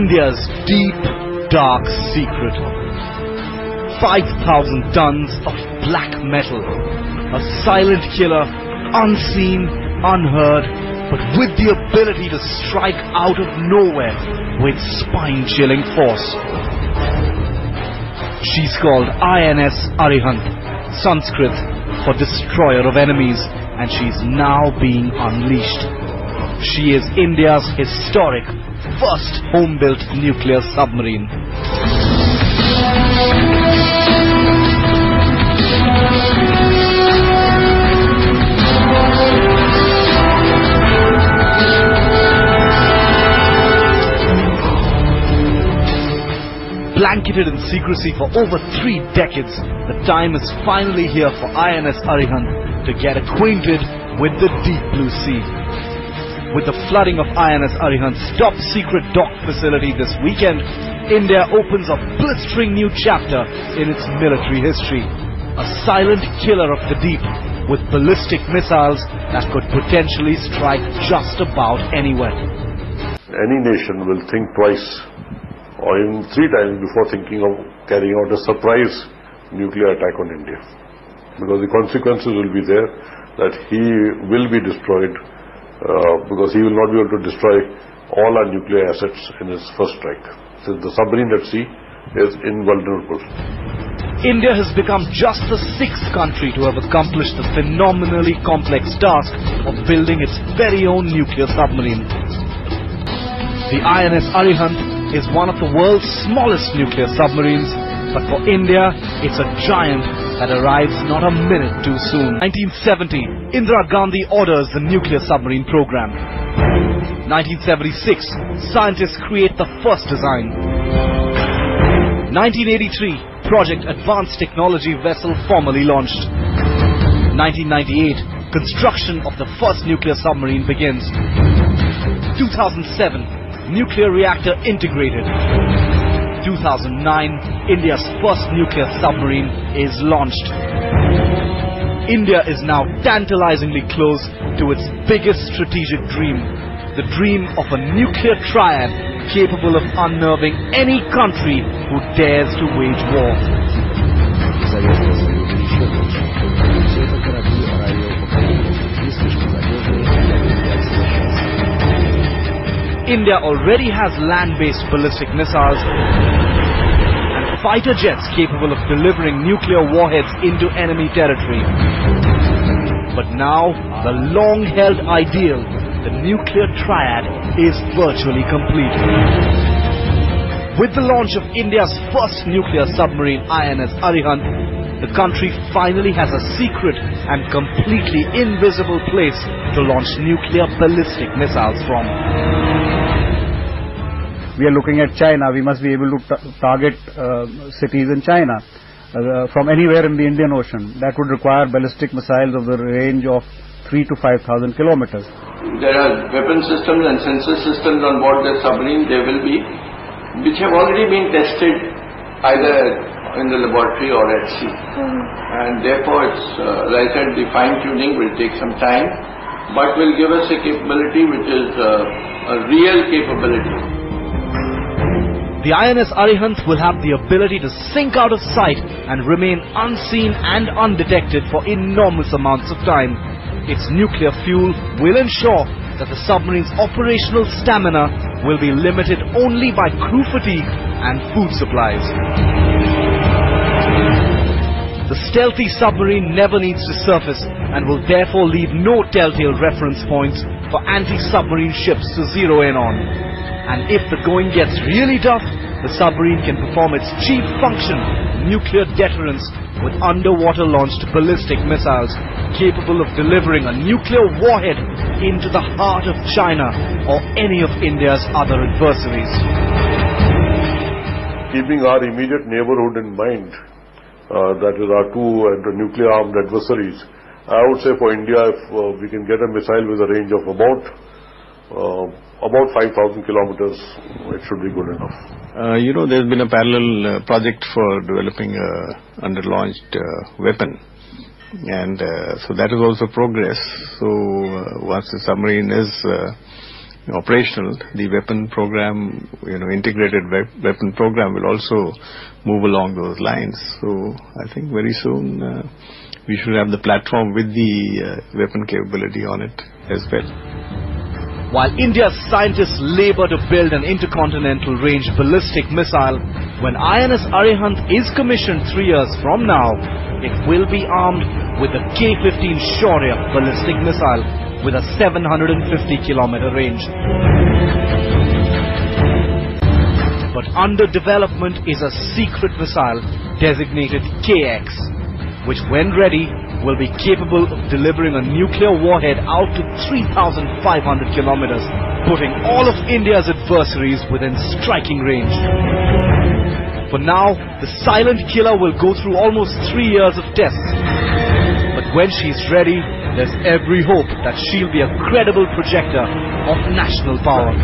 India's deep, dark secret. 5,000 tons of black metal. A silent killer, unseen, unheard, but with the ability to strike out of nowhere with spine-chilling force. She's called INS Arihant, Sanskrit for destroyer of enemies, and she's now being unleashed. She is India's historic first home-built nuclear submarine. Blanketed in secrecy for over 3 decades, the time is finally here for INS Arihant to get acquainted with the deep blue sea. With the flooding of INS Arihant's top-secret dock facility this weekend, India opens a blistering new chapter in its military history. A silent killer of the deep, with ballistic missiles that could potentially strike just about anywhere. Any nation will think twice or even 3 times before thinking of carrying out a surprise nuclear attack on India. Because the consequences will be there that he will be destroyed because he will not be able to destroy all our nuclear assets in his first strike. Since the submarine at sea is invulnerable. India has become just the 6th country to have accomplished the phenomenally complex task of building its very own nuclear submarine. The INS Arihant is one of the world's smallest nuclear submarines, but for India, it's a giant that arrives not a minute too soon. 1970, Indira Gandhi orders the nuclear submarine program. 1976, scientists create the first design. 1983, Project Advanced Technology vessel formally launched. 1998, construction of the first nuclear submarine begins. 2007, nuclear reactor integrated. 2009, India's first nuclear submarine is launched. India is now tantalizingly close to its biggest strategic dream, the dream of a nuclear triad capable of unnerving any country who dares to wage war. India already has land-based ballistic missiles and fighter jets capable of delivering nuclear warheads into enemy territory. But now, the long-held ideal, the nuclear triad, is virtually complete. With the launch of India's first nuclear submarine, INS Arihant, the country finally has a secret and completely invisible place to launch nuclear ballistic missiles from. We are looking at China. We must be able to target cities in China from anywhere in the Indian Ocean. That would require ballistic missiles of the range of 3,000 to 5,000 kilometers. There are weapon systems and sensor systems on board the submarine. There will be, which have already been tested either in the laboratory or at sea. And therefore, it's, like I said, the fine-tuning will take some time, but will give us a capability which is a real capability. The INS Arihant will have the ability to sink out of sight and remain unseen and undetected for enormous amounts of time. Its nuclear fuel will ensure that the submarine's operational stamina will be limited only by crew fatigue and food supplies. The stealthy submarine never needs to surface and will therefore leave no telltale reference points for anti-submarine ships to zero in on. And if the going gets really tough, the submarine can perform its chief function, nuclear deterrence, with underwater-launched ballistic missiles capable of delivering a nuclear warhead into the heart of China or any of India's other adversaries. Keeping our immediate neighborhood in mind, that is our two nuclear-armed adversaries, I would say for India, if we can get a missile with a range of about 5,000 kilometers, it should be good enough. There's been a parallel project for developing a under-launched weapon, and so that is also progress. So once the submarine is operational, the weapon program, integrated weapon program will also move along those lines. So I think very soon we should have the platform with the weapon capability on it as well. While India's scientists labor to build an intercontinental range ballistic missile, when INS Arihant is commissioned 3 years from now, it will be armed with the K-15 Shaurya ballistic missile with a 750-kilometer range. But under development is a secret missile designated KX, which when ready will be capable of delivering a nuclear warhead out to 3,500 kilometers, putting all of India's adversaries within striking range. For now, the silent killer will go through almost 3 years of tests. But when she's ready, there's every hope that she'll be a credible projector of national power.